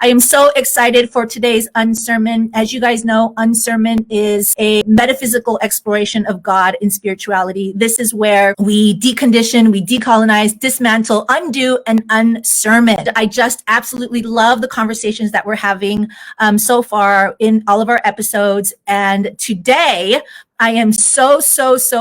I am so excited for today's Unsermon. As you guys know, Unsermon is a metaphysical exploration of God and spirituality. This is where we decondition, we decolonize, dismantle, undo, and unsermon. I just absolutely love the conversations that we're having so far in all of our episodes. And today, I am so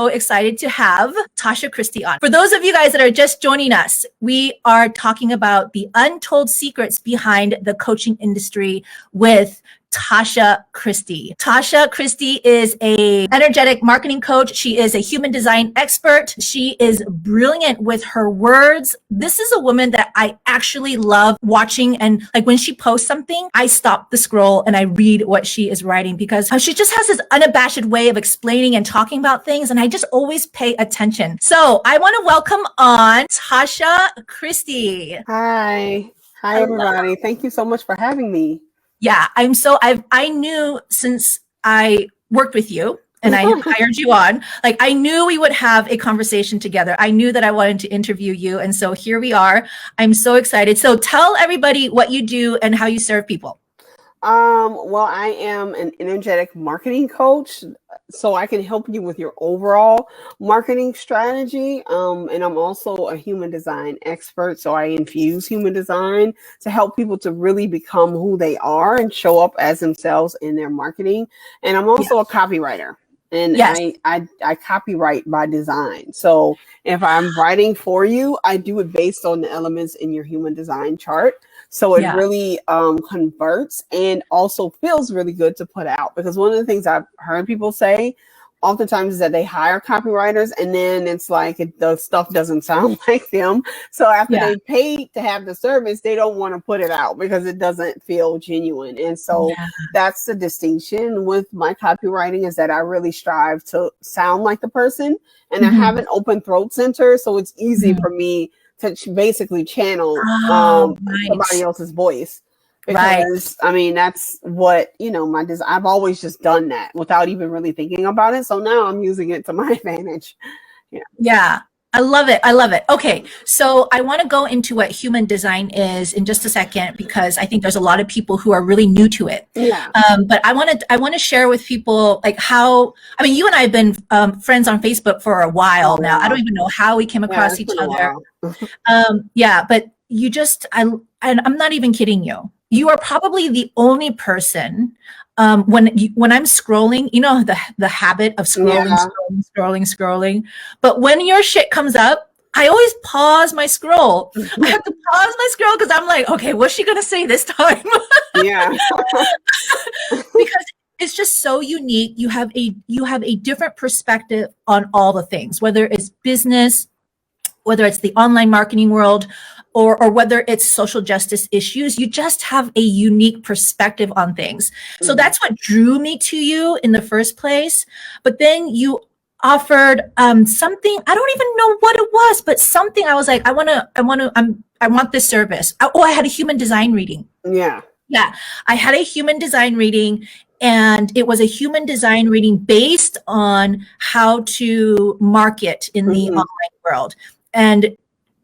excited to have Tasha Christy on. For those of you guys that are just joining us, we are talking about the untold secrets behind the coaching industry with Tasha Christy. Tasha Christy is a energetic marketing coach. She is a human design expert. She is brilliant with her words. This is a woman that I actually love watching. And like when she posts something, I stop the scroll and I read what she is writing because she just has this unabashed way of explaining and talking about things. And I just always pay attention. So I want to welcome on Tasha Christy. Hi. Hi, everybody. Thank you so much for having me. Yeah, I knew since I worked with you and I hired you on, like I knew we would have a conversation together. I knew that I wanted to interview you. And so here we are. I'm so excited. So tell everybody what you do and how you serve people. Well, I am an energetic marketing coach, so I can help you with your overall marketing strategy. And I'm also a human design expert, so I infuse human design to help people to really become who they are and show up as themselves in their marketing. And I'm also a copywriter. And I copyright by design. So if I'm writing for you, I do it based on the elements in your human design chart. So it really converts and also feels really good to put out. Because one of the things I've heard people say oftentimes is that they hire copywriters and then it's like the stuff doesn't sound like them. So after they paid to have the service, they don't want to put it out because it doesn't feel genuine. And so that's the distinction with my copywriting, is that I really strive to sound like the person. And I have an open throat center, so it's easy for me to basically channel somebody else's voice. Because I mean, that's what, my design, I've always just done that without even really thinking about it. So now I'm using it to my advantage. Yeah. I love it. Okay. So I want to go into what human design is in just a second, because I think there's a lot of people who are really new to it. Yeah. But I want to share with people like how, I mean, you and I have been friends on Facebook for a while now. I don't even know how we came across each other. But you just, and I'm not even kidding you. You are probably the only person when I'm scrolling, the habit of scrolling. But when your shit comes up, I always pause my scroll. I have to pause my scroll because I'm like, okay, what's she gonna say this time? Yeah. Because it's just so unique. You have a different perspective on all the things, whether it's business, whether it's the online marketing world, or whether it's social justice issues. You just have a unique perspective on things. So that's what drew me to you in the first place. But then you offered something, I don't even know what it was, but something I was like, I want this service. I had a human design reading. Yeah. I had a human design reading, and it was a human design reading based on how to market in the online world.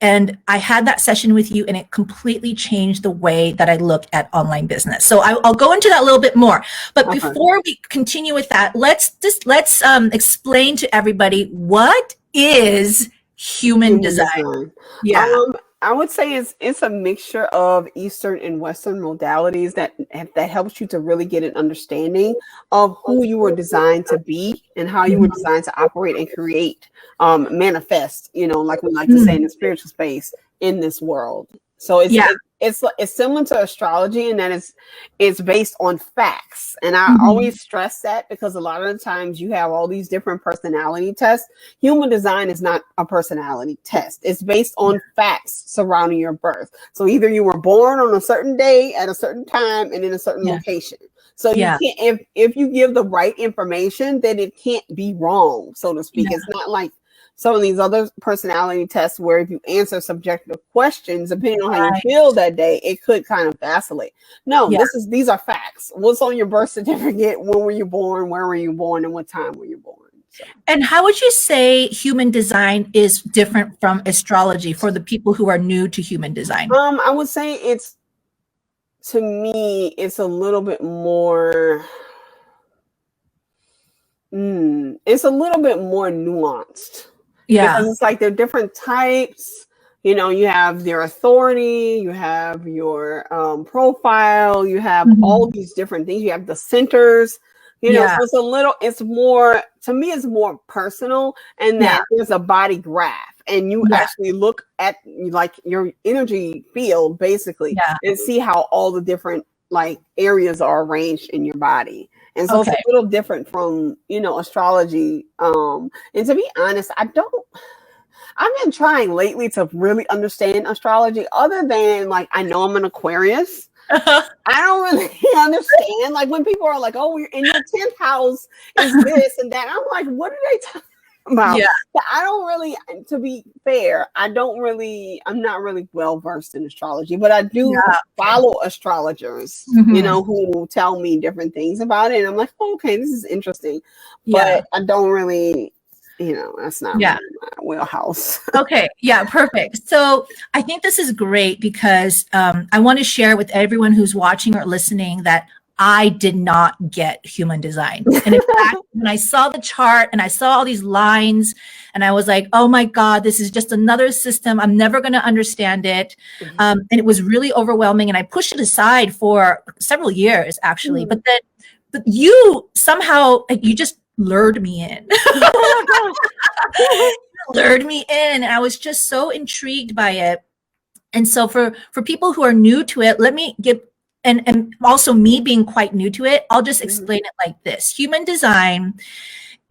And I had that session with you, and it completely changed the way that I look at online business. So I'll go into that a little bit more. But before we continue with that, let's explain to everybody, what is human design? Yeah. I would say it's a mixture of Eastern and Western modalities that helps you to really get an understanding of who you were designed to be and how you were designed to operate and create, manifest, like we like to say in the spiritual space in this world. So it's similar to astrology in that it's based on facts. And I always stress that because a lot of the times you have all these different personality tests. Human design is not a personality test. It's based on facts surrounding your birth. So either you were born on a certain day at a certain time and in a certain location. So you can't, if you give the right information, then it can't be wrong, so to speak. It's not like some of these other personality tests where if you answer subjective questions, depending on how you feel that day, it could kind of vacillate. No, these are facts. What's on your birth certificate? When were you born? Where were you born? And what time were you born? So. And how would you say human design is different from astrology for the people who are new to human design? I would say it's to me, it's a little bit more. It's a little bit more nuanced. Yeah. Because it's like there are different types. You know, you have their authority, you have your profile, you have all these different things. You have the centers. You know, so it's more, to me, it's more personal, and that there's a body graph, and you actually look at like your energy field basically and see how all the different like areas are arranged in your body. And so it's a little different from, you know, astrology. And to be honest, I've been trying lately to really understand astrology, other than like, I know I'm an Aquarius. I don't really understand. Like when people are like, oh, you're in your 10th house is this and that. I'm like, what are they talking about? Yeah. But I don't really, to be fair, I'm not really well versed in astrology, but I do follow astrologers, you know, who tell me different things about it. And I'm like, oh, okay, this is interesting. But I don't really, you know, that's not really my wheelhouse. Okay. Yeah. Perfect. So I think this is great because I want to share with everyone who's watching or listening that I did not get human design. And in fact, when I saw the chart and I saw all these lines and I was like, oh my God, this is just another system. I'm never going to understand it. And it was really overwhelming. And I pushed it aside for several years, actually. But you somehow, you just lured me in. Lured me in. And I was just so intrigued by it. And so for people who are new to it, let me give, and also me being quite new to it, I'll just explain it like this. Human design,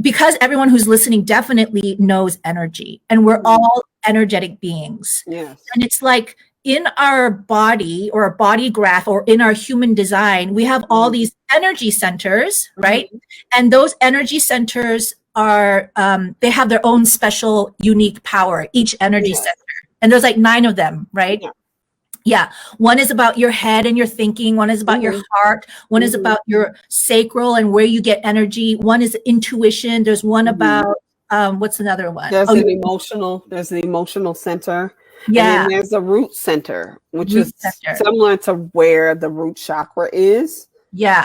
because everyone who's listening definitely knows energy, and we're all energetic beings. Yes. And it's like in our body or a body graph or in our human design, we have all these energy centers, right? And those energy centers are, they have their own special, unique power, each energy center. And there's like 9 of them, right? Yeah. One is about your head and your thinking. One is about your heart. One is about your sacral and where you get energy. One is intuition. There's one about, what's another one? There's an emotional center. Yeah. And then there's a root center, which is similar to where the root chakra is. Yeah.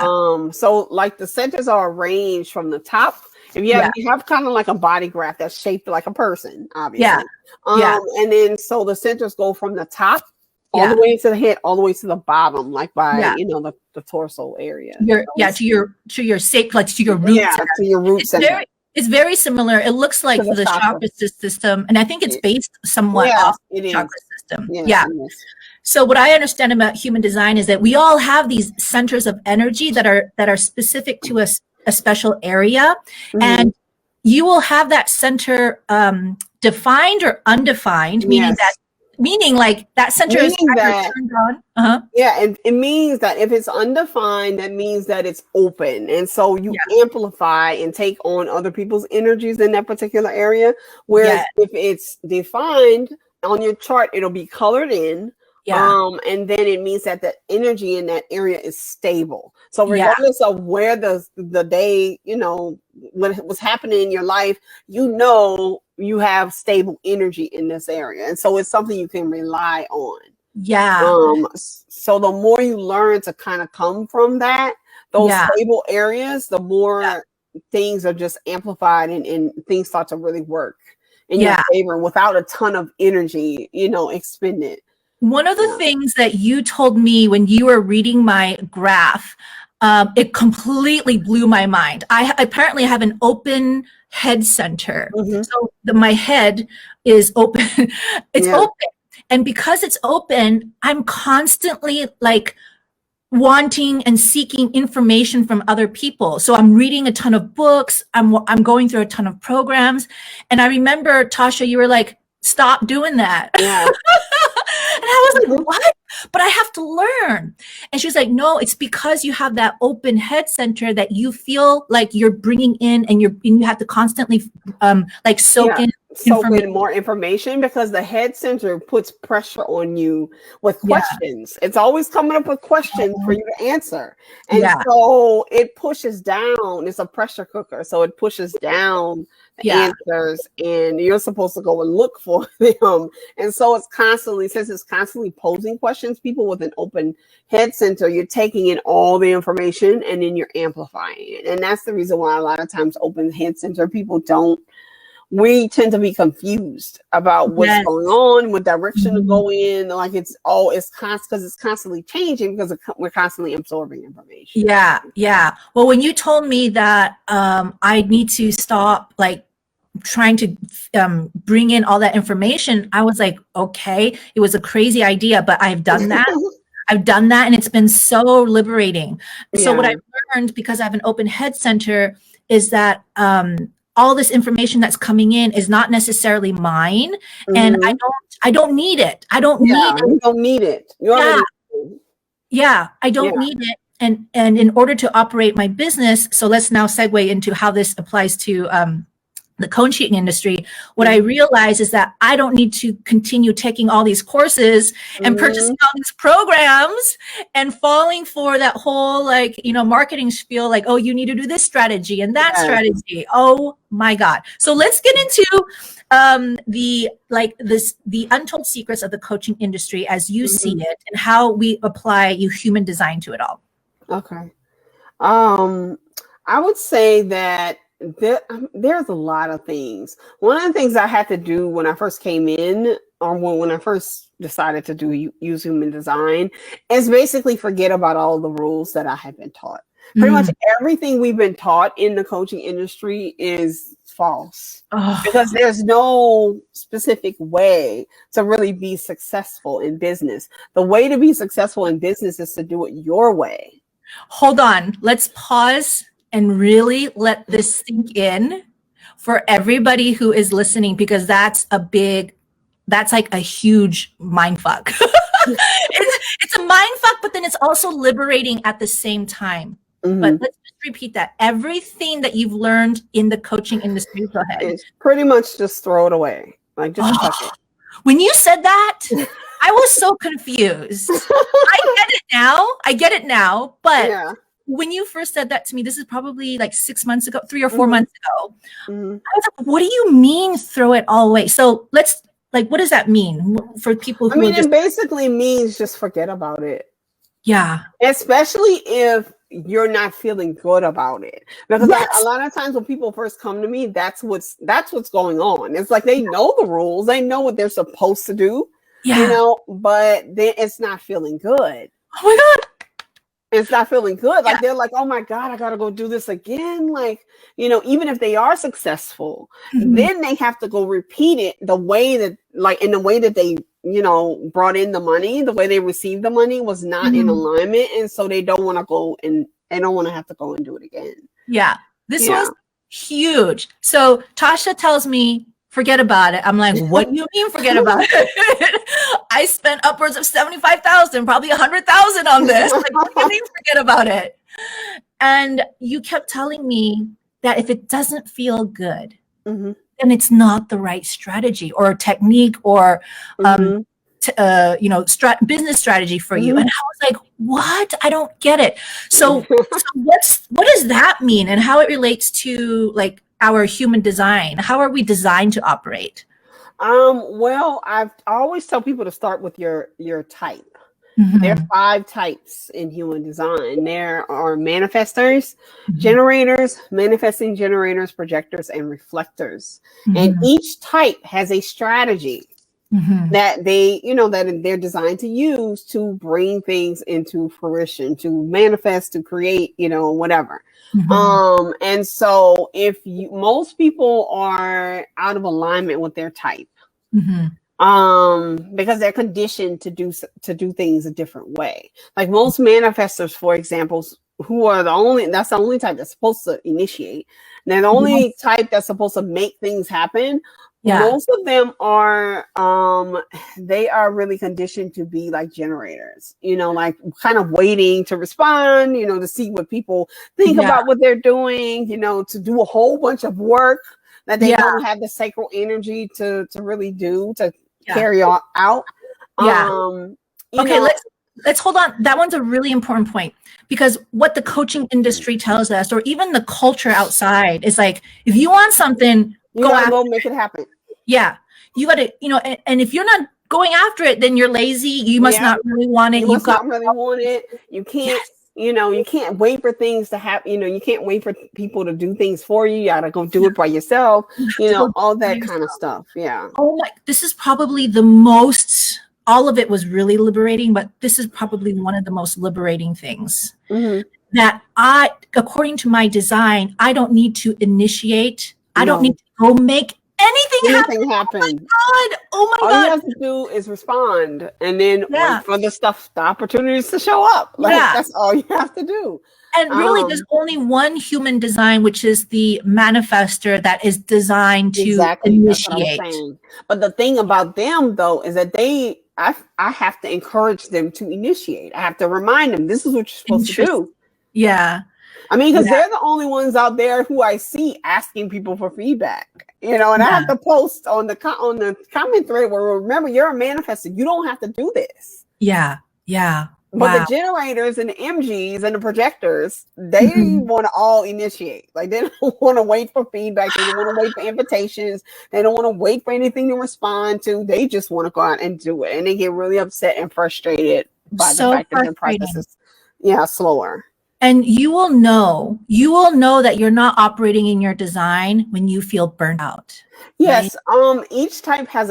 So like the centers are arranged from the top. If you have kind of like a body graph that's shaped like a person, obviously. And then so the centers go from the top all the way to the head, all the way to the bottom, like by you know the torso area. To your sacral, like to your root center. To your root center. It's very similar. It looks like the chakra system, and I think it's based somewhat off the chakra system. So what I understand about human design is that we all have these centers of energy that are specific to a special area, and you will have that center defined or undefined, meaning like that center is turned on. Yeah, and it means that if it's undefined, that means that it's open. And so you amplify and take on other people's energies in that particular area. Whereas if it's defined on your chart, it'll be colored in. And then it means that the energy in that area is stable. So regardless of where the day, you know, when it was happening in your life, you know, you have stable energy in this area. And so it's something you can rely on. So the more you learn to kind of come from that, those stable areas, the more things are just amplified and things start to really work in your favor without a ton of energy, you know, expended. One of the things that you told me when you were reading my graph, it completely blew my mind. I apparently have an open head center. So my head is open. It's open. And because it's open, I'm constantly like wanting and seeking information from other people. So I'm reading a ton of books. I'm going through a ton of programs. And I remember, Tasha, you were like, stop doing that. And I was like, what? But I have to learn. And she was like, no, it's because you have that open head center that you feel like you're bringing in, and you have to constantly like soak in more information, because the head center puts pressure on you with questions. It's always coming up with questions for you to answer. And so it pushes down. It's a pressure cooker. So it pushes down Yeah. answers, and you're supposed to go and look for them. And so it's constantly, since it's constantly posing questions, people with an open head center, you're taking in all the information and then you're amplifying it. And that's the reason why a lot of times open head center people we tend to be confused about what's Yes. going on, what direction to go in. Like it's because it's constantly changing because we're constantly absorbing information. Yeah. Yeah. Well, when you told me that I need to stop like trying to bring in all that information, I was like, okay, it was a crazy idea, but I've done that. I've done that, and it's been so liberating. So what I've learned, because I have an open head center, is that all this information that's coming in is not necessarily mine, and I don't need it. I don't need it. You don't need it. I don't need it. And in order to operate my business, so let's now segue into how this applies to the coaching industry. What I realize is that I don't need to continue taking all these courses and purchasing all these programs and falling for that whole marketing spiel, like, oh, you need to do this strategy and that strategy. Oh my God. So let's get into the untold secrets of the coaching industry as you see it, and how we apply human design to it all. Okay. I would say that there's a lot of things. One of the things I had to do when I first came in, or when I first decided to use human design, is basically forget about all the rules that I had been taught. Pretty much everything we've been taught in the coaching industry is false, because there's no specific way to really be successful in business. The way to be successful in business is to do it your way. Hold on. Let's pause and really let this sink in for everybody who is listening, because that's like a huge mind fuck. It's a mind fuck, but then it's also liberating at the same time. But let's just repeat that. Everything that you've learned in the coaching industry, go ahead. It's pretty much just throw it away. Like, just chuck it. When you said that, I was so confused. I get it now. But when you first said that to me, this is probably like 6 months ago, 3 or 4 months ago. I was like, what do you mean throw it all away? So let's, what does that mean for people who it basically means just forget about it. Yeah. Especially if you're not feeling good about it. Because a lot of times when people first come to me, that's what's going on. It's like they know the rules, they know what they're supposed to do, but then it's not feeling good. Oh my God. It's not feeling good. Like they're like, oh my God, I gotta go do this again. Like, even if they are successful, then they have to go repeat it the way that, in the way that they, brought in the money, the way they received the money was not in alignment. And so they don't want to go and they don't want to have to go and do it again. Yeah. This was huge. So Tasha tells me, forget about it. I'm like, what do you mean forget about it? I spent upwards of $75,000, probably $100,000 on this. Like, what do you mean forget about it? And you kept telling me that if it doesn't feel good, then it's not the right strategy or technique or business strategy for you. And I was like, what? I don't get it. So what does that mean, and how it relates to our human design? How are we designed to operate? Well, I always tell people to start with your type. There are 5 types in human design. There are manifestors, generators, manifesting generators, projectors, and reflectors. And each type has a strategy that that they're designed to use to bring things into fruition, to manifest, to create, whatever. And so if most people are out of alignment with their type, because they're conditioned to do things a different way. Like most manifestors, for example, that's the only type that's supposed to initiate. And they're the only type that's supposed to make things happen. Most of them are, they are really conditioned to be like generators, like kind of waiting to respond, to see what people think about what they're doing, to do a whole bunch of work that they don't have the sacral energy to really do, to carry out. Okay, let's hold on. That one's a really important point, because what the coaching industry tells us, or even the culture outside, is like, if you want something, You gotta go make it happen. Yeah. You gotta, and if you're not going after it, then you're lazy. You must not really want it. You must not really want it. You can't, you can't wait for things to happen. You can't wait for people to do things for you. You gotta go do it by yourself. All that kind of stuff. Yeah. Oh my, this is probably all of it was really liberating, but this is probably one of the most liberating things that according to my design, I don't need to initiate. I don't need to go make anything happen. Oh my God. All you have to do is respond and then wait for the opportunities to show up. That's all you have to do. And really, there's only one human design, which is the manifester, that is designed to initiate. But the thing about them, though, is that I have to encourage them to initiate. I have to remind them, this is what you're supposed to do. Yeah. I mean, because they're the only ones out there who I see asking people for feedback. And I have to post on the comment thread where, remember, you're a manifestor. You don't have to do this. Yeah. Yeah. But the generators and the MGs and the projectors, they want to all initiate. Like, they don't want to wait for feedback. They don't want to wait for invitations. They don't want to wait for anything to respond to. They just want to go out and do it. And they get really upset and frustrated by the fact that their process is slower. And you will know that you're not operating in your design when you feel burnt out. Yes. Right? Each type has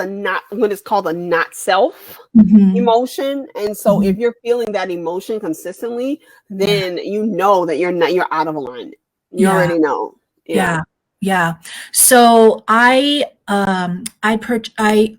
what is called a not self emotion. And so if you're feeling that emotion consistently, then you know that you're out of alignment. You already know. Yeah. So I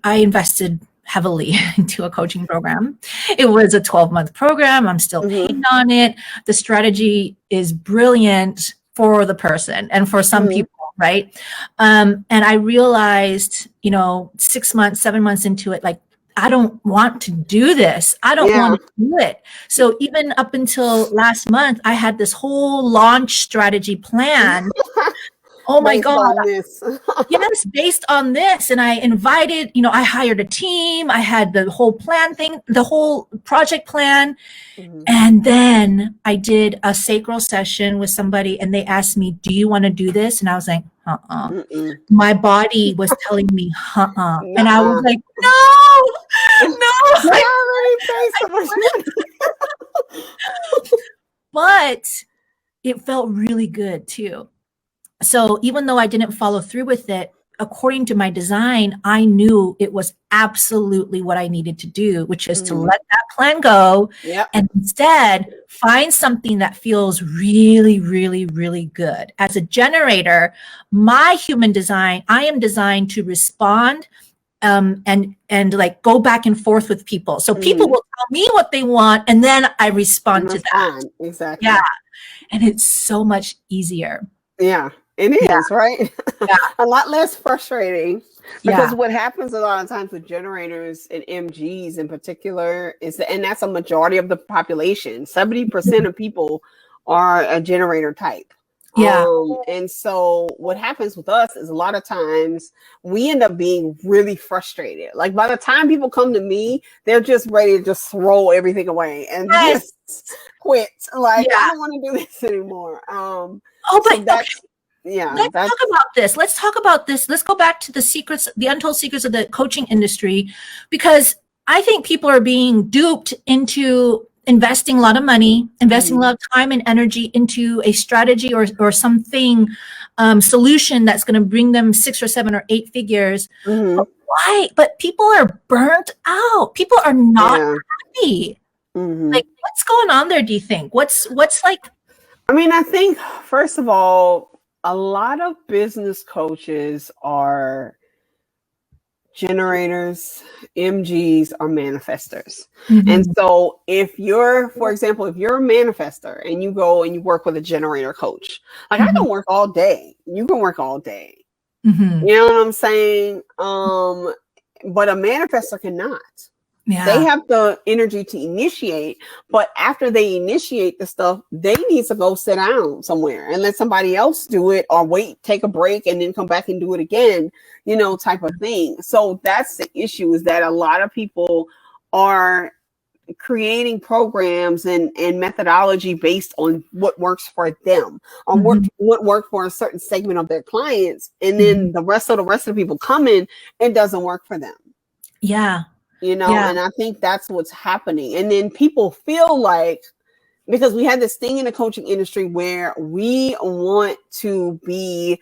invested heavily into a coaching program. It was a 12-month program. I'm still paying on it. The strategy is brilliant for the person and for some people, right? And I realized, 6 months, 7 months into it, like, I don't want to do this. I don't want to do it. So even up until last month, I had this whole launch strategy plan. Oh my God. Yes, based on this. And I invited, I hired a team. I had the whole plan thing, the whole project plan. And then I did a sacral session with somebody and they asked me, do you want to do this? And I was like, My body was telling me, And I was like, no. But it felt really good too. So even though I didn't follow through with it, according to my design, I knew it was absolutely what I needed to do, which is to let that plan go and instead find something that feels really, really, really good. As a generator, my human design, I am designed to respond and like go back and forth with people. So people will tell me what they want and then I respond to that. Exactly. Yeah. And it's so much easier. Yeah. It is, right? A lot less frustrating because what happens a lot of times with generators and MGs in particular and that's a majority of the population. 70% of people are a generator type. And so what happens with us is a lot of times we end up being really frustrated. Like by the time people come to me, they're just ready to just throw everything away and just quit. Like, I don't want to do this anymore. Let's talk about this. Let's go back to the untold secrets of the coaching industry, because I think people are being duped into investing a lot of money, investing a lot of time and energy into a strategy or something, solution that's going to bring them 6 or 7 or 8 figures. But why? But people are burnt out. People are not happy. Like, what's going on there? Do you think? What's like? I mean, I think first of all, a lot of business coaches are generators, MGs, or manifestors. And so if you're, for example, if you're a manifestor and you go and you work with a generator coach, like I can work all day. You can work all day. You know what I'm saying? But a manifestor cannot. They have the energy to initiate, but after they initiate the stuff, they need to go sit down somewhere and let somebody else do it or take a break and then come back and do it again, type of thing. So that's the issue, is that a lot of people are, creating programs and methodology based on what works for them, on what worked for a certain segment of their clients. And then the rest of the people come in, it doesn't work for them. Yeah. And I think that's what's happening. And then people feel like, because we had this thing in the coaching industry where we want to be,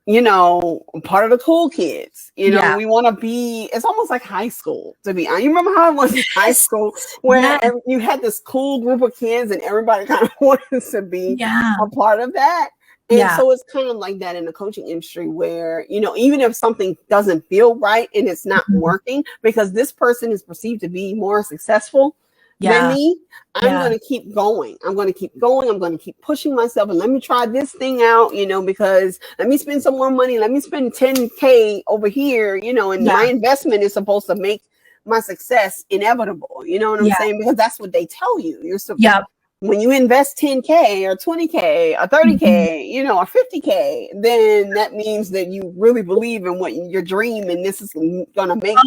part of the cool kids. We want to be, it's almost like high school, to be honest. You remember how it was in high school where you had this cool group of kids and everybody kind of wanted to be a part of that. And so it's kind of like that in the coaching industry where, even if something doesn't feel right and it's not working because this person is perceived to be more successful than me, I'm going to keep going. I'm going to keep going. I'm going to keep pushing myself and let me try this thing out, because let me spend some more money. Let me spend 10K over here, and my investment is supposed to make my success inevitable. You know what I'm saying? Because that's what they tell you. You're supposed when you invest 10K or 20K or 30K, or 50K, then that means that you really believe in what your dream, and this is going to make,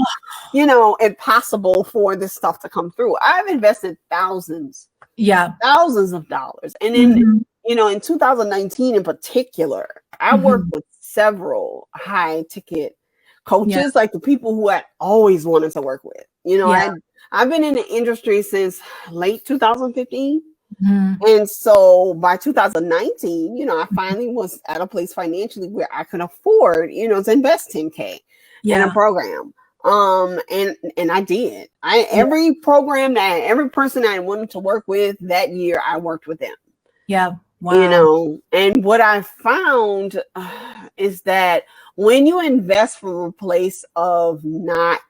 it possible for this stuff to come through. I've invested thousands of dollars. And then, in 2019 in particular, I worked with several high ticket coaches, like the people who I always wanted to work with. I've been in the industry since late 2015. And so by 2019, I finally was at a place financially where I could afford, to invest 10K in a program. And I did. Every program every person I wanted to work with that year, I worked with them. Yeah. Wow. And what I found is that when you invest from a place of not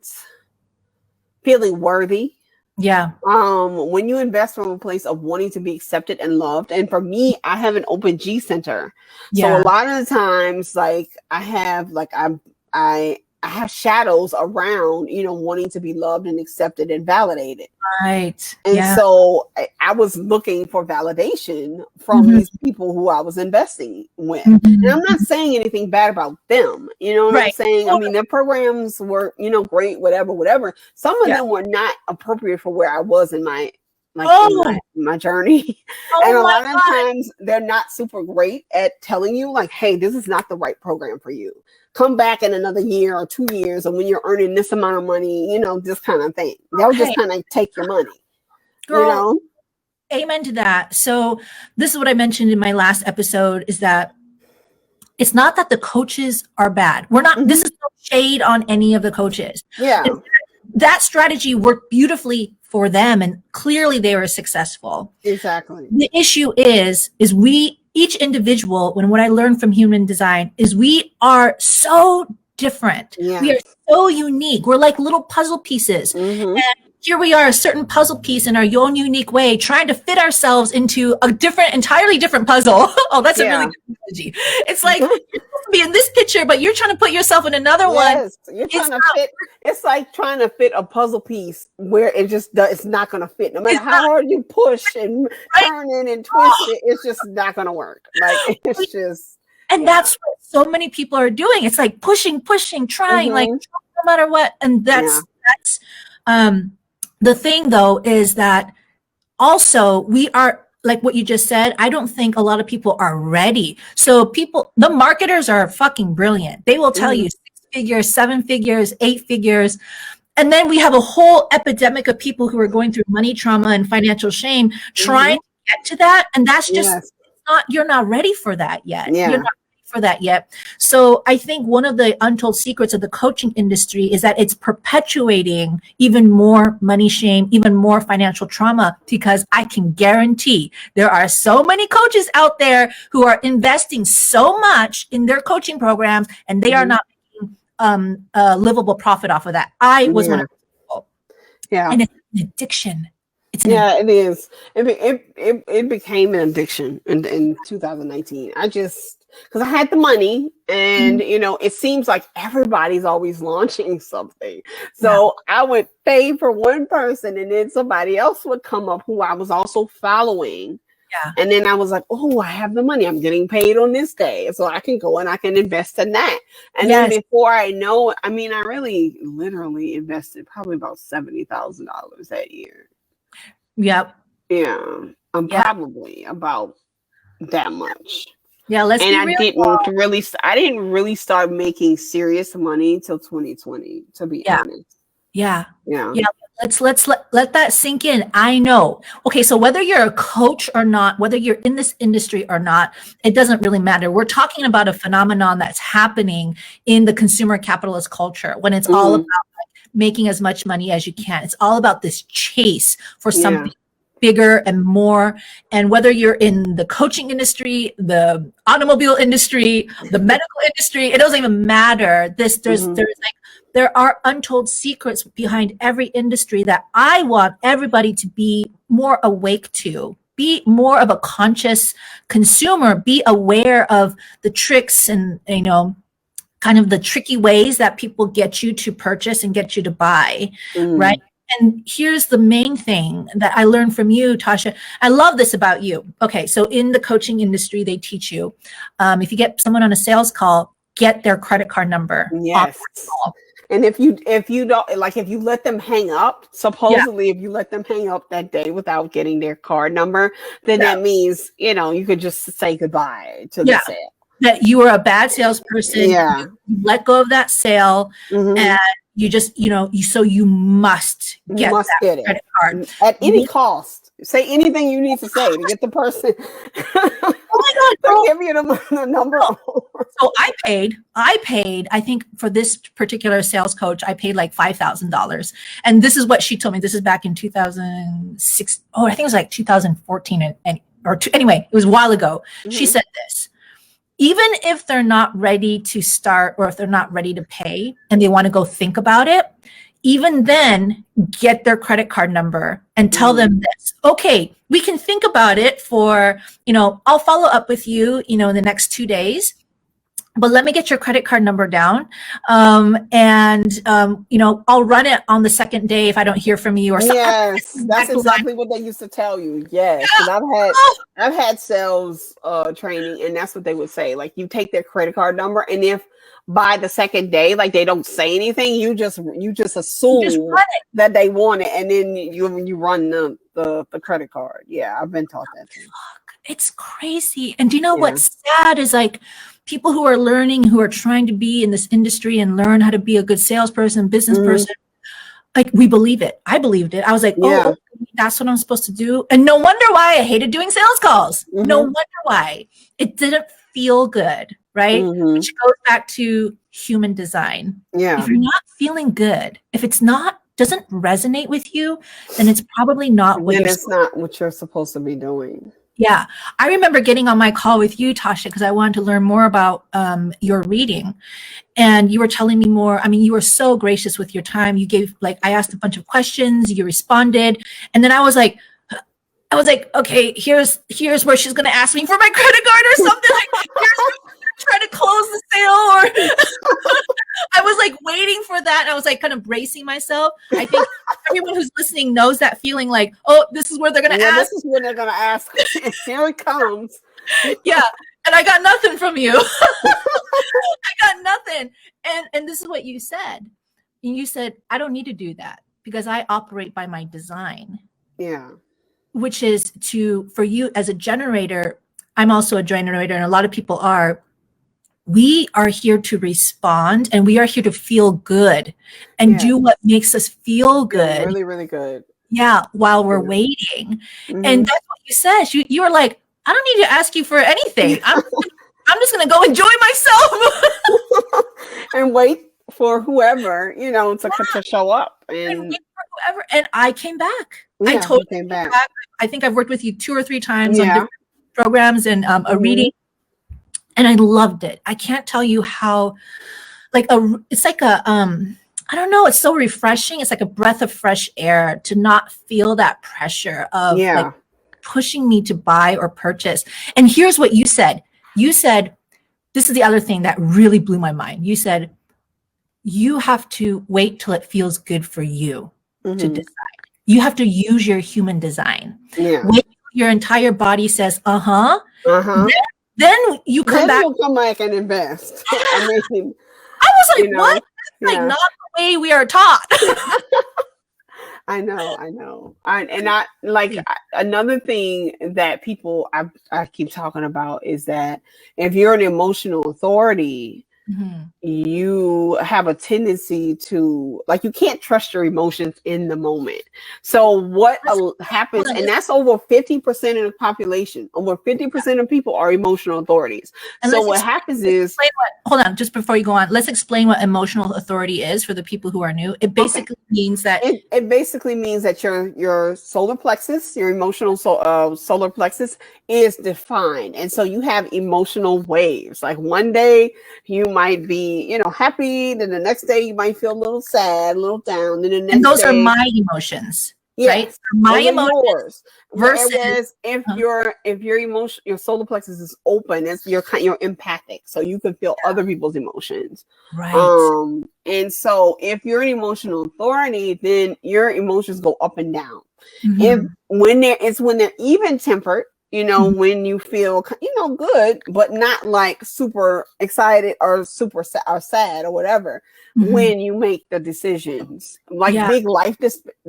feeling worthy, when you invest from a place of wanting to be accepted and loved, and for me, I have an open G center. So a lot of the times, like I have shadows around, wanting to be loved and accepted and validated. Right. And so I was looking for validation from these people who I was investing with. And I'm not saying anything bad about them. You know what I'm saying? I mean, their programs were, great, whatever. Some of them were not appropriate for where I was in my my journey. And a lot of times they're not super great at telling you like, hey, this is not the right program for you. Come back in another year or 2 years, and when you're earning this amount of money, this kind of thing. They'll just kind of take your money. Girl, amen to that. So this is what I mentioned in my last episode, is that it's not that the coaches are bad. We're not, this is no shade on any of the coaches. That strategy worked beautifully for them, and clearly they were successful. Exactly. The issue is each individual, when what I learned from human design is we are so different. We are so unique. We're like little puzzle pieces. And here we are, a certain puzzle piece in our own unique way, trying to fit ourselves into a entirely different puzzle. Oh, that's a really good analogy. It's like you're supposed to be in this picture, but you're trying to put yourself in another one. You're trying to fit. It's like trying to fit a puzzle piece where it's not going to fit. No matter how hard you push and turn it and twist it, it's just not going to work. Like it's just. And that's what so many people are doing. It's like pushing, trying, like no matter what. And that's the thing, though, is that also we are, like what you just said, I don't think a lot of people are ready. So the marketers are fucking brilliant. They will tell you 6 figures, 7 figures, 8 figures. And then we have a whole epidemic of people who are going through money trauma and financial shame trying to get to that. And that's just you're not ready for that yet. You're not for that yet. So I think one of the untold secrets of the coaching industry is that it's perpetuating even more money shame, even more financial trauma, because I can guarantee there are so many coaches out there who are investing so much in their coaching programs, and they are not making a livable profit off of that. I was one of those people. And it's an addiction. It is. It became an addiction in 2019. Because I had the money, and it seems like everybody's always launching something. So I would pay for one person, and then somebody else would come up who I was also following. And then I was like, oh, I have the money. I'm getting paid on this day. So I can go and I can invest in that. And then before I know it, I mean, I really literally invested probably about $70,000 that year. Yep. Yeah, I'm Yeah. probably about that much. Yeah. Let's And be real. I didn't really start making serious money till 2020, to be Yeah. honest. Yeah. Yeah. Yeah. Let that sink in. I know. Okay. So whether you're a coach or not, whether you're in this industry or not, it doesn't really matter. We're talking about a phenomenon that's happening in the consumer capitalist culture when it's all Mhm. about making as much money as you can. It's all about this chase for Yeah. something bigger and more. And whether you're in the coaching industry, the automobile industry, the medical industry, it doesn't even matter. There are untold secrets behind every industry that I want everybody to be more awake to. Be more of a conscious consumer. Be aware of the tricks and, kind of the tricky ways that people get you to purchase and get you to buy, right? And here's the main thing that I learned from you, Tasha. I love this about you. Okay, so in the coaching industry, they teach you if you get someone on a sales call, get their credit card number. Yes. And if you don't, like, if you let them hang up, supposedly if you let them hang up that day without getting their card number, then that means, you could just say goodbye to the sale. That you are a bad salesperson. Yeah. You let go of that sale, and you just, you must get that credit card at any cost. Say anything you need to say to get the person oh my God, girl. give you the number. So I paid, I think for this particular sales coach, I paid like $5,000. And this is what she told me. This is back in 2006. Oh, I think it was like 2014 anyway, it was a while ago. She said this: even if they're not ready to start, or if they're not ready to pay and they want to go think about it, even then, get their credit card number and tell them this. Okay, we can think about it for, I'll follow up with you, in the next 2 days. But let me get your credit card number down. I'll run it on the second day if I don't hear from you or something. Yes, that's exactly what they used to tell you. Yes. And I've had sales training, and that's what they would say. Like, you take their credit card number, and if by the second day, like, they don't say anything, you just assume that they want it, and then you run the credit card. Yeah, I've been taught that too. It's crazy. And do you know what's sad is, like, people who are learning, who are trying to be in this industry and learn how to be a good salesperson, business person, like, we believe it. I believed it. I was like, oh, that's what I'm supposed to do. And no wonder why I hated doing sales calls. No wonder why. It didn't feel good, right? Which goes back to human design. Yeah. If you're not feeling good, if it's doesn't resonate with you, then it's probably not what you're supposed to be doing. Yeah. I remember getting on my call with you, Tasha, because I wanted to learn more about your reading. And you were telling me more. I mean, you were so gracious with your time. You gave, I asked a bunch of questions, you responded. And then I was like, okay, here's where she's going to ask me for my credit card or something. Like, here's where she's trying to close the sale. Or I was like waiting for that. And I was like kind of bracing myself. I think everyone who's listening knows that feeling, like, oh, this is where they're going to ask. This is where they're going to ask. Here it comes. Yeah. And I got nothing from you. I got nothing. And this is what you said. You said, I don't need to do that because I operate by my design. Yeah. Which is for you as a generator, I'm also a generator, and a lot of people are. We are here to respond, and we are here to feel good and do what makes us feel good. Really, really good. Yeah, while we're waiting. And that's what you said. You were like, I don't need to ask you for anything. I'm just going to go enjoy myself. And wait for whoever, to show up. And wait for whoever. And I came back. Yeah, I totally came back. I think I've worked with you 2 or 3 times on different programs and a reading. And I loved it. I can't tell you how, it's like I don't know, it's so refreshing. It's like a breath of fresh air to not feel that pressure of pushing me to buy or purchase. And here's what you said. You said, this is the other thing that really blew my mind. You said, you have to wait till it feels good for you to decide. You have to use your human design. Yeah. Wait till your entire body says, Then you come back. You'll come back and invest. I was like, what? That's like not the way we are taught. I know. Another thing that people I keep talking about is that if you're an emotional authority, Mhm. you have a tendency to, like, you can't trust your emotions in the moment. So what Hold happens, on, and that's over 50% of the population, over 50% of people are emotional authorities. and So what happens is, hold on, just before you go on, let's explain what emotional authority is for the people who are new. It okay, basically means that, it basically means that your solar plexus, your emotional solar plexus is defined. And so you have emotional waves. Like one day you might be, happy, then the next day you might feel a little sad, a little down, then the and next those are day. my emotions, right? Yes, My those are emotions yours. versus, Whereas uh, if your emotion, your solar plexus is open, it's you're empathic, so you can feel other people's emotions. right. And so if you're an emotional authority, then your emotions go up and down. If Mhm. when they're even tempered, Mhm. when you feel good, but not like super excited or super or sad or whatever. Mhm. When you make the decisions, like Yeah. big life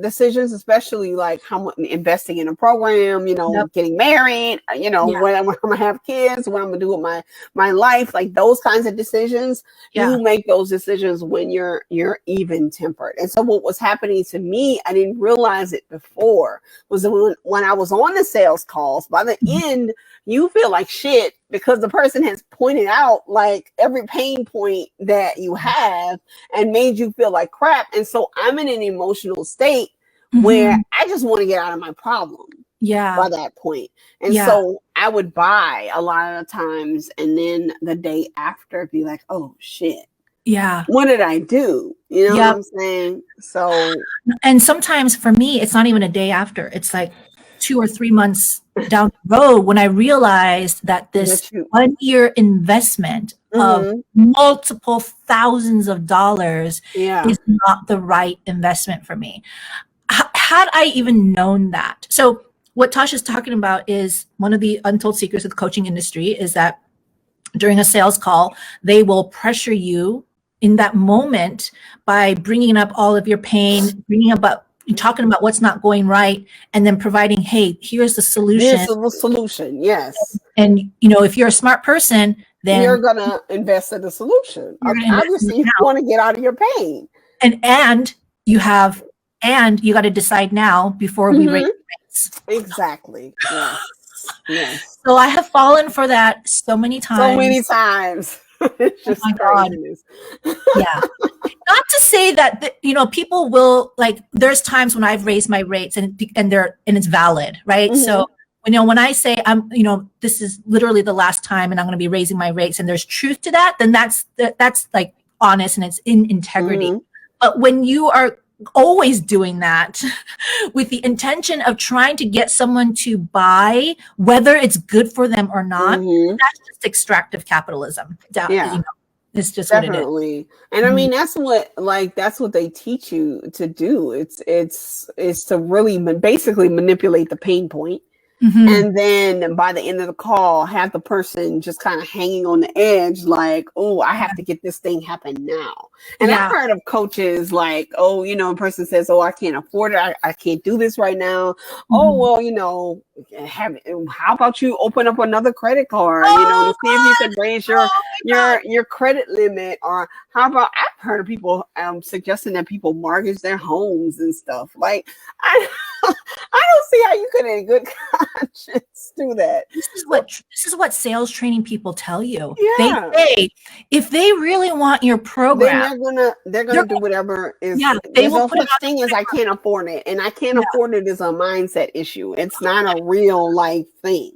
decisions, especially like how much investing in a program, Yep. getting married, Yeah. when I'm gonna have kids, what I'm gonna do with my life, like those kinds of decisions. Yeah. You make those decisions when you're even tempered. And so what was happening to me, I didn't realize it before, was when I was on the sales calls. By the Mhm. end, you feel like shit because the person has pointed out like every pain point that you have and made you feel like crap. And so I'm in an emotional state where Mhm. I just want to get out of my problem Yeah. by that point. And Yeah. so I would buy a lot of times, and then the day after be like, oh shit, Yeah. what did I do? You know what Yep. I'm saying? So And sometimes for me, it's not even a day after. It's like 2 or 3 months down the road when I realized that this that you 1 year investment of mm-hmm, multiple thousands of dollars yeah. is not the right investment for me. Had I even known that? So what Tasha's talking about is one of the untold secrets of the coaching industry is that during a sales call, they will pressure you in that moment by bringing up all of your pain, talking about what's not going right, and then providing, hey, here's the solution. Here's the solution. Yes. And if you're a smart person, You're then gonna invest in the solution. you're going to invest in it Obviously, you now. want to get out of your pain. And you have, and you got to decide now before we raise Mm-hmm. rates. Exactly. Yes. Yes. So I have fallen for that so many So times. many times. It's Oh just my God. craziness. Yeah. Not to say that people will, like, there's times when I've raised my rates and it's valid, right? Mm-hmm. So when I say this is literally the last time and I'm going to be raising my rates and there's truth to that, then that's like honest and it's in integrity. Mm-hmm. But when you are always doing that with the intention of trying to get someone to buy, whether it's good for them or not, Mm-hmm. that's just extractive capitalism. Yeah. It's just what it is. Definitely. And I Mhm. mean that's what they teach you to do. It's to really basically manipulate the pain point. Mhm. And then by the end of the call, have the person just kind of hanging on the edge, like, oh, I have to get this thing happen now. And I've Yeah. heard of coaches like, oh, a person says, oh, I can't afford it. I can't do this right now. Oh, Mhm. well, how about you open up another credit card, Oh to see if you could raise your oh my God. your credit limit. Or how about, I've heard of people suggesting that people mortgage their homes and stuff. Like, I I don't see how you could in good conscience do that. This is what sales training people tell you. They Yeah. say if they really want your Then program, they're gonna they're do whatever is. yeah, they There's will no put it such on thing as I can't afford it, and I can't yeah. afford it is a mindset issue. It's not a real life thing.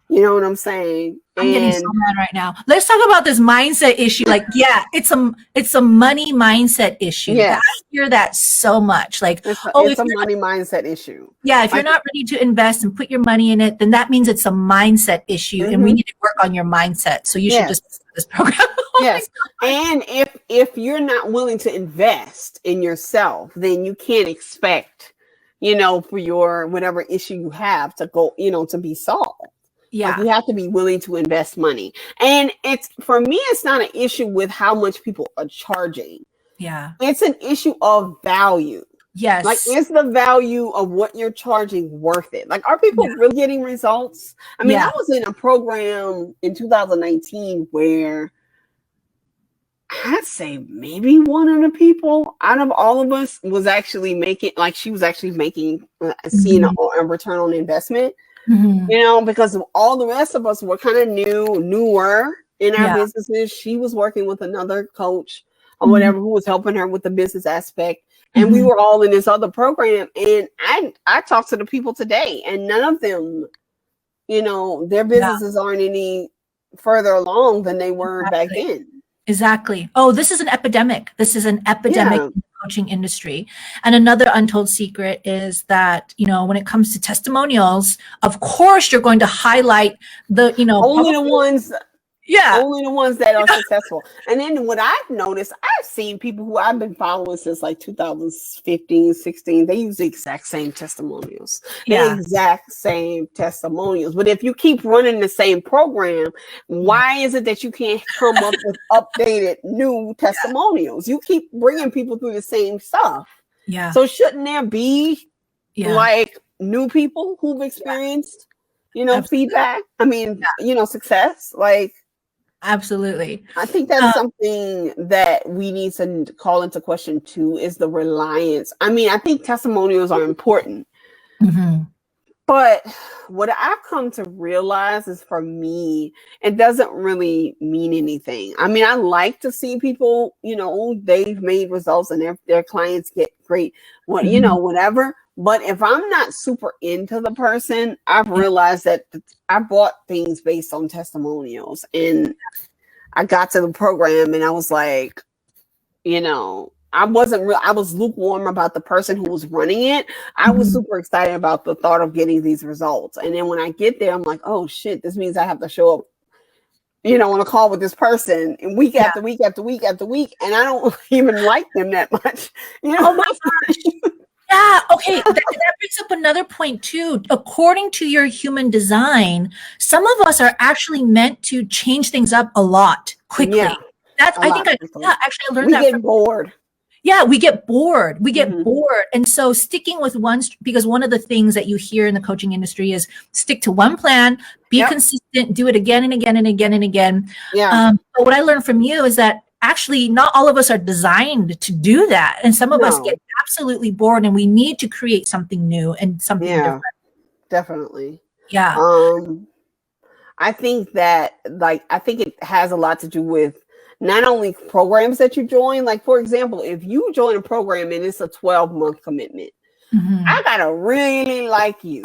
You know what I'm saying? I'm getting so And mad right now. Let's talk about this mindset issue. Like, yeah, it's a money mindset issue. That I yes, hear that so much. Like, it's a, oh, it's a money mindset issue. if you're Like, not ready to invest and put your money in it, then that means it's a mindset issue, and we mm-hmm, need to work on your mindset. So you should just yes. do this program. Oh my Yes. And if you're not willing to invest in yourself, then you can't expect, for your whatever issue you have to go, to be solved. Like, yeah, you have to be willing to invest money. And for me, it's not an issue with how much people are charging. yeah, It's an issue of value. Like, Yes. is the value of what you're charging worth it? Like, are people Yeah. really getting results? I mean, I Yeah. was in a program in 2019 where I'd say maybe one of the people out of all of us was actually making, like, she was actually making, seeing Mhm. a return on investment, Mhm. you know, because all the rest of us were kind of newer in our Yeah. businesses. She was working with another coach or Mhm. whatever who was helping her with the business aspect. And we Mhm. were all in this other program. And I talked to the people today, and none of them, you know, their Yeah. businesses aren't any further along than they were back Exactly. then. Exactly. Oh, this is an epidemic. This is an epidemic Yeah. in the coaching industry. And another untold secret is that, when it comes to testimonials, of course you're going to highlight the, Only the probably, ones yeah. Only the ones that are successful. And then what I've noticed, I've seen people who I've been following since like 2015, 16, they use the exact same testimonials. The Yeah. exact same testimonials. But if you keep running the same program, Yeah. why is it that you can't come up with updated new testimonials? You keep bringing people through the same stuff. Yeah. So shouldn't there be Yeah. like new people who've experienced, Absolutely. feedback? I mean, success? Like, Absolutely. I think that's something that we need to call into question too, is the reliance. I mean, I think testimonials are important, Mhm. but what I've come to realize is, for me, it doesn't really mean anything. I mean, I like to see people, they've made results and their clients get great, Mhm. whatever. But if I'm not super into the person, I've Yeah. realized that I bought things based on testimonials, and I got to the program and I was like, I was lukewarm about the person who was running it. I was Mhm. super excited about the thought of getting these results. And then when I get there, I'm like, oh shit, this means I have to show up, on a call with this person and week Yeah. after week after week after week. And I don't even like them that much. Oh my gosh. Yeah. Okay. That brings up another point too. According to your human design, some of us are actually meant to change things up a lot Yeah, quickly. That's, a I lot think quickly. yeah, actually I learned We that from, get bored. yeah, we get bored. We get Hmm. bored. And so sticking with because one of the things that you hear in the coaching industry is stick to one plan, be Yep. consistent, do it again and again and again and again. Yeah. But what I learned from you is that actually not all of us are designed to do that. And some of us No. get absolutely bored and we need to create something new and something Yeah, different. definitely. Yeah. Um, I think that, like, I think it has a lot to do with not only programs that you join. Like, for example, if you join a program and it's a 12-month commitment, I Mhm. gotta really like you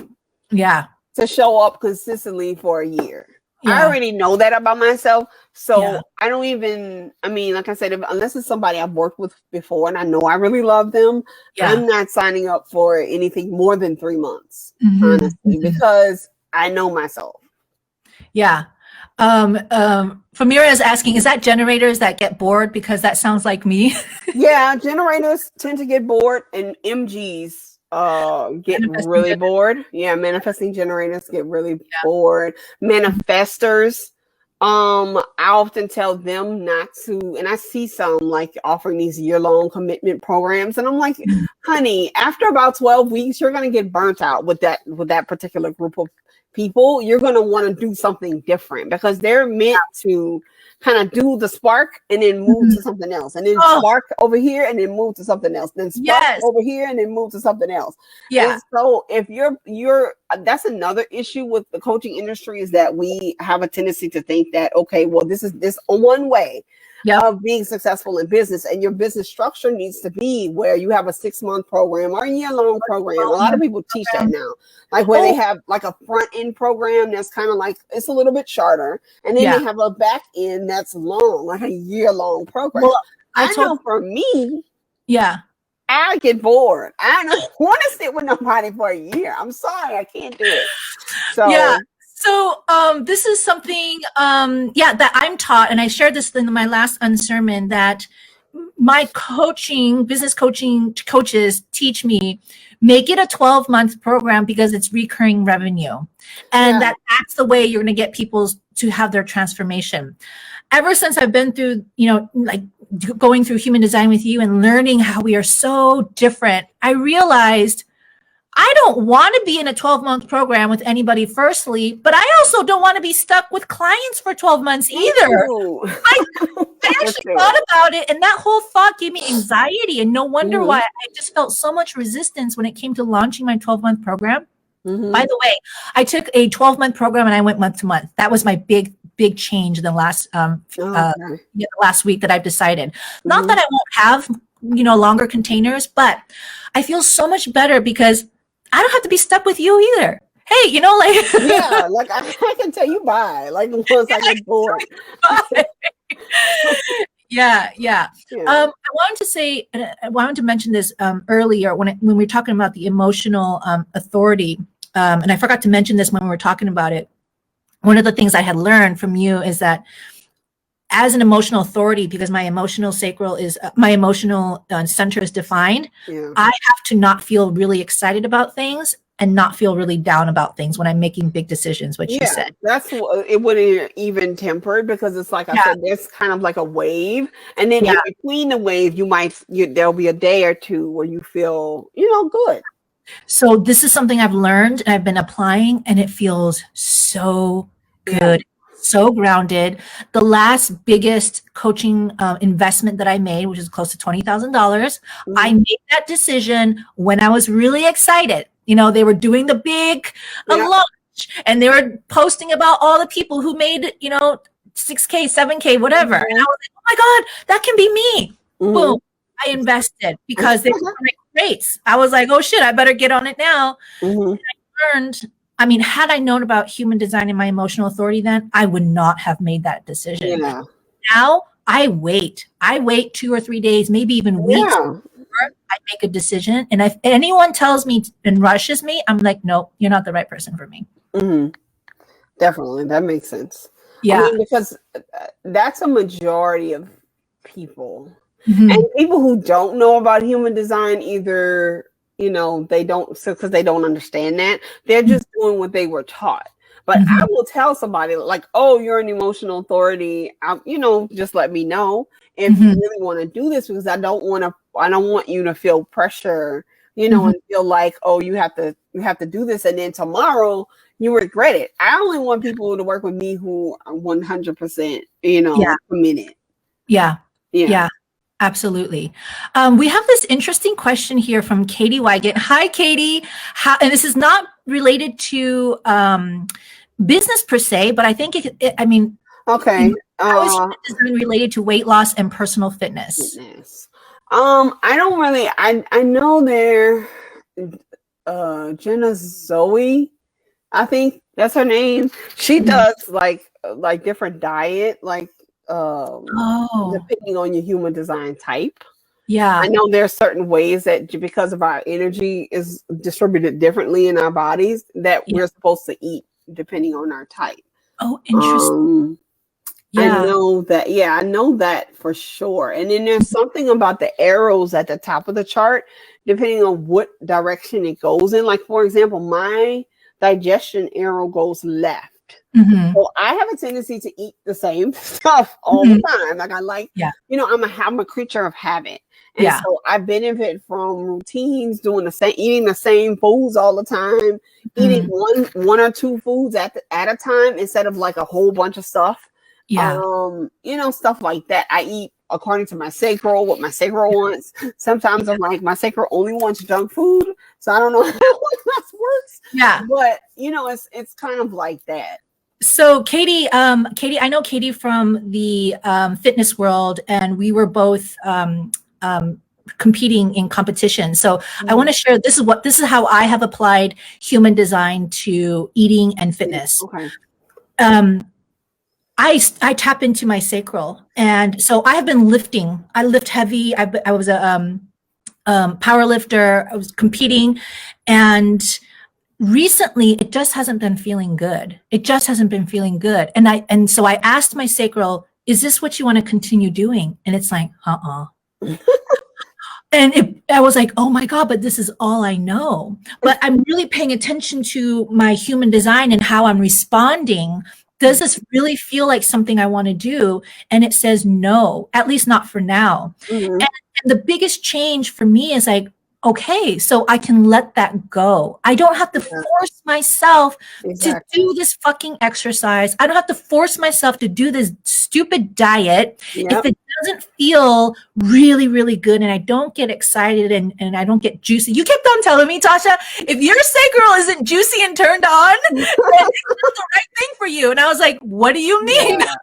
Yeah. to show up consistently for a year. I Yeah. already know that about myself. Yeah. So I don't even, I mean, like I said, unless it's somebody I've worked with before and I know I really love them, Yeah. I'm not signing up for anything more than 3 months, Mhm. honestly, because I know myself. Yeah. Famira is asking, is that generators that get bored? Because that sounds like me. Yeah, generators tend to get bored, and MGs get Manifesting really bored. Yeah, manifesting generators get really bored. Manifestors, I often tell them not to, and I see some like offering these year-long commitment programs, and I'm like, generator. honey, after about 12 weeks, you're gonna get burnt out with that particular group of people. You're gonna want to do something different because they're meant to kind of do the spark and then move Mhm. to something else, and then Oh, spark over here and then move to something else, then spark yes. over here and then move to something else. Yeah. And so if you're that's another issue with the coaching industry, is that we have a tendency to think that, okay, well, this is this one way Yep. of being successful in business, and your business structure needs to be where you have a 6-month program or a year-long program. A lot of 12-month people teach that program. now, like where they Oh, have like a front end program that's kind of like, it's a little bit shorter, and then yeah. they have a back end that's long, like a year-long program. Well, I I told, know for me, yeah. I get bored. I don't want to sit with nobody for a year. I'm sorry, I can't do it. Yeah. So So this is something that I'm taught, and I shared this in my last unsermon, that my business coaches teach me, make it a 12-month program because it's recurring revenue. And that's the way you're going to get people to have their transformation. Ever since I've been through, like going through human design with you and learning how we are so different, I realized I don't want to be in a 12-month program with anybody, firstly, but I also don't want to be stuck with clients for 12 months either. I actually thought about it, and that whole thought gave me anxiety, and no wonder why I just felt so much resistance when it came to launching my 12-month program. By the way, I took a 12-month program and I went month to month. That was my big change in the last last week that I've decided. Not that I won't have longer containers, but I feel so much better because I don't have to be stuck with you either. Hey, like I can tell you bye. Like once I get bored. Yeah. I wanted to mention this earlier when we were talking about the emotional authority, and I forgot to mention this when we were talking about it. One of the things I had learned from you is that as an emotional authority, because my emotional sacral is my emotional center is defined, I have to not feel really excited about things and not feel really down about things when I'm making big decisions, which you said. That's it wouldn't even temper, because it's like I said, there's kind of like a wave. And then in between the wave, there'll be a day or two where you feel, good. So this is something I've learned and I've been applying, and it feels so good. So grounded. The last biggest coaching investment that I made, which is close to $20,000, I made that decision when I was really excited. They were doing the big launch, and they were posting about all the people who made, 6K, 7K, whatever. And I was like, oh my God, that can be me. Boom. I invested because they were great rates. I was like, oh shit, I better get on it now. And I learned, had I known about human design and my emotional authority then, I would not have made that decision. Now I wait 2 or 3 days, maybe even weeks before I make a decision. And if anyone tells me and rushes me, I'm like, nope, you're not the right person for me. Definitely. That makes sense. Yeah. Because that's a majority of people. And people who don't know about human design, either they don't, because they don't understand that, they're just doing what they were taught. But I will tell somebody like, oh, you're an emotional authority. Just let me know if you really want to do this, because I don't want you to feel pressure, and feel like, oh, you have to do this, and then tomorrow you regret it. I only want people to work with me who are 100%, committed. Yeah. Absolutely. We have this interesting question here from Katie Wygant. Hi, Katie. And this is not related to business per se, but I think okay. How is human design related to weight loss and personal fitness? I don't really. I know they're Jenna Zoe. I think that's her name. She does like different diet, depending on your human design type. I know there are certain ways that, because of our energy is distributed differently in our bodies, that we're supposed to eat depending on our type. Oh, interesting. I know that for sure. And then there's something about the arrows at the top of the chart, depending on what direction it goes in. Like, for example, my digestion arrow goes left. So I have a tendency to eat the same stuff all the time. Like I'm a creature of habit. And so I benefit from routines, eating the same foods all the time, eating one or two foods at a time instead of like a whole bunch of stuff. Stuff like that. I eat according to my sacral, what my sacral wants. Sometimes I'm like, my sacral only wants junk food. So I don't know how that works. But it's kind of like that. So Katie, I know Katie from the fitness world, and we were both competing in competition. So I want to share, this is how I have applied human design to eating and fitness. I tap into my sacral, and so I have been lifting. I lift heavy. I was a power lifter. I was competing, and recently it just hasn't been feeling good. And so I asked my sacral, is this what you want to continue doing? And it's like, And I was like, oh my God, but this is all I know. But I'm really paying attention to my human design and how I'm responding. Does this really feel like something I want to do? And it says no, at least not for now. Mm-hmm. And the biggest change for me is like, okay, so I can let that go. I don't have to force myself to do this fucking exercise. I don't have to force myself to do this stupid diet. If it doesn't feel really, really good and I don't get excited and I don't get juicy. You kept on telling me, Tasha, if your sacral isn't juicy and turned on, then it's not the right thing for you. And I was like, what do you mean? Yeah.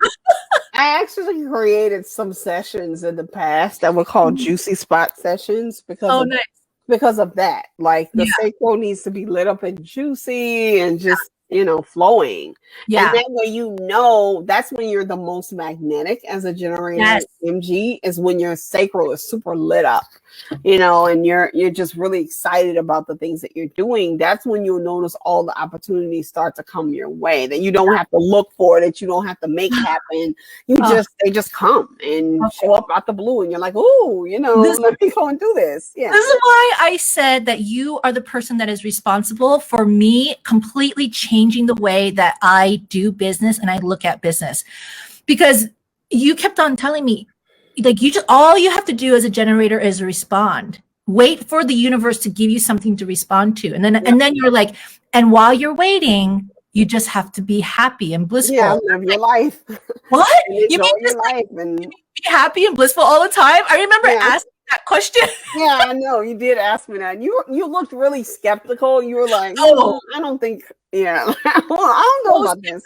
I actually created some sessions in the past that were called juicy spot sessions because of that. Like the sacral needs to be lit up and juicy and just, flowing. Yeah. And that way, that's when you're the most magnetic as a generator MG, is when your sacral is super lit up, and you're just really excited about the things that you're doing. That's when you'll notice all the opportunities start to come your way, that you don't have to look for, that you don't have to make happen. They just come and show up out the blue, and you're like, oh, let me go and do this. Yeah. This is why I said that you are the person that is responsible for me completely changing the way that I do business and I look at business, because you kept on telling me, like, all you have to do as a generator is respond. Wait for the universe to give you something to respond to, and then you're like, and while you're waiting, you just have to be happy and blissful. Yeah, live your life. What? You mean your life and be happy and blissful all the time? I remember asking that question. Yeah, I know. You did ask me that. You looked really skeptical. You were like, oh, I don't think, well, I don't know about this.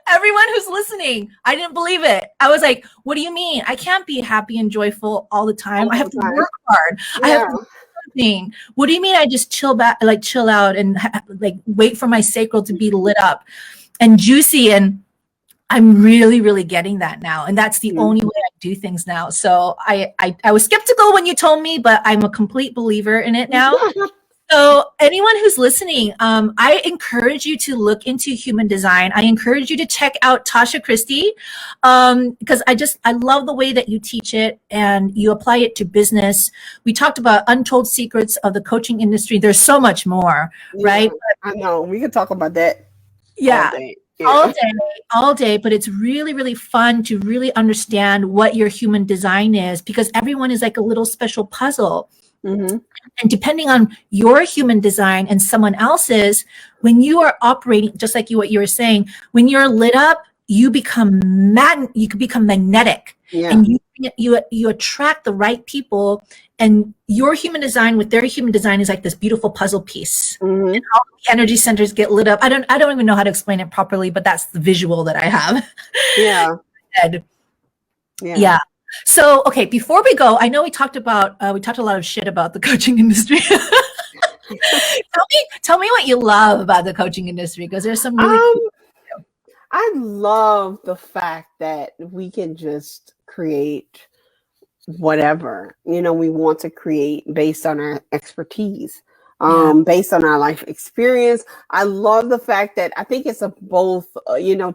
Everyone who's listening, I didn't believe it. I was like, what do you mean? I can't be happy and joyful all the time. I have to work hard. I have to do something. What do you mean I just chill out and like wait for my sacral to be lit up and juicy? And I'm really, really getting that now. And that's the only way I do things now. So I was skeptical when you told me, but I'm a complete believer in it now. So anyone who's listening, I encourage you to look into human design. I encourage you to check out Tasha Christy, because I love the way that you teach it and you apply it to business. We talked about untold secrets of the coaching industry. There's so much more, right? I know. We could talk about that all day. Yeah. All day, but it's really, really fun to really understand what your human design is, because everyone is like a little special puzzle. Mm-hmm. And depending on your human design and someone else's, when you are operating, just like what you were saying, when you're lit up, you become magnetic, and you attract the right people, and your human design with their human design is like this beautiful puzzle piece. Mm-hmm. And all the energy centers get lit up. I don't even know how to explain it properly, but that's the visual that I have. Yeah. So, okay, before we go, I know we talked a lot of shit about the coaching industry. Tell me what you love about the coaching industry, because there's some really cool. I love the fact that we can just create whatever, we want to create based on our expertise. Based on our life experience. I love the fact that I think it's both,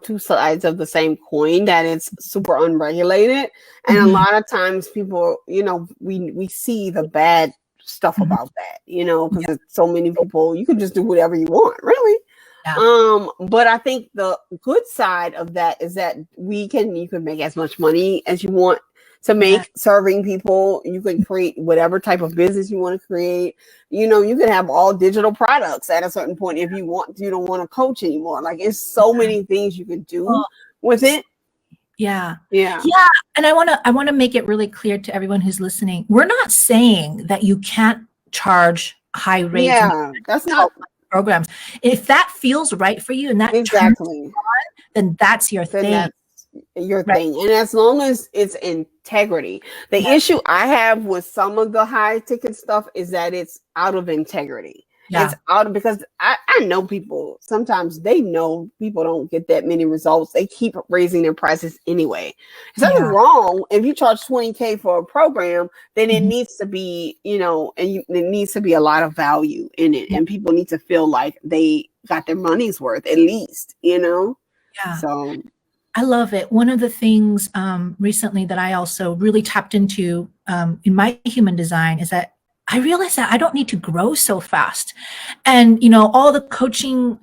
two sides of the same coin, that it's super unregulated. And a lot of times people, we see the bad stuff about that, because there's so many people, you can just do whatever you want, really. Yeah. But I think the good side of that is that you can make as much money as you want to make serving people. You can create whatever type of business you want to create. You can have all digital products at a certain point if you don't want to coach anymore. Like, it's so many things you can do with it. Yeah. And I want to make it really clear to everyone who's listening. We're not saying that you can't charge high rates. Yeah, that's not programs. If that feels right for you and that exactly on, then that's your thing. That's your thing. And as long as it's integrity. The issue I have with some of the high ticket stuff is that it's out of integrity. It's out because I know people, sometimes they know people don't get that many results. They keep raising their prices anyway. There's nothing wrong. If you charge $20,000 for a program, then it needs to be, it needs to be a lot of value in it. And people need to feel like they got their money's worth at least, Yeah. So I love it. One of the things recently that I also really tapped into in my human design is that I realized that I don't need to grow so fast. And, all the coaching,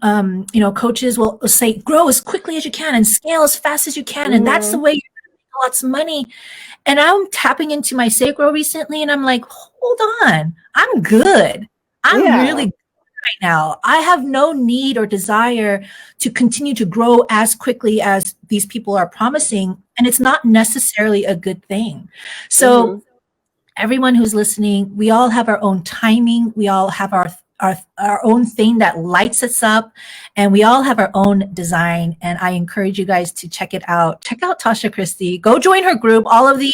coaches will say, grow as quickly as you can and scale as fast as you can. And that's the Mm-hmm. way you make lots of money. And I'm tapping into my sacral recently and I'm like, hold on, I'm good. I'm Yeah. really right now. I have no need or desire to continue to grow as quickly as these people are promising. And it's not necessarily a good thing. Mm-hmm. So everyone who's listening, we all have our own timing. We all have our own thing that lights us up, and we all have our own design. And I encourage you guys to check it out. Check out Tasha Christy. Go join her group. All of the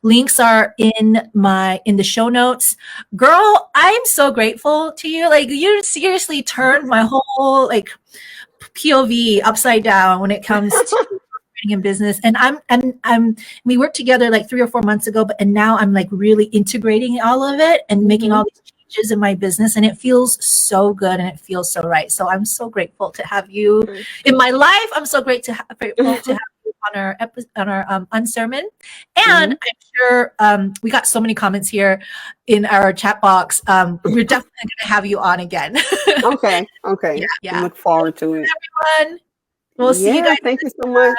links are in the show notes. Girl, I'm so grateful to you. Like, you seriously turned my whole POV upside down when it comes to in business. And we worked together like 3 or 4 months ago, and now I'm like really integrating all of it and making all these changes in my business, and it feels so good and it feels so right. So I'm so grateful to have you in my life. I'm so grateful to have you on our Unsermon. And I'm sure we got so many comments here in our chat box. We're definitely going to have you on again. Okay. Okay. Yeah. I look forward to it. Everyone, we'll see you guys. Thank you so much.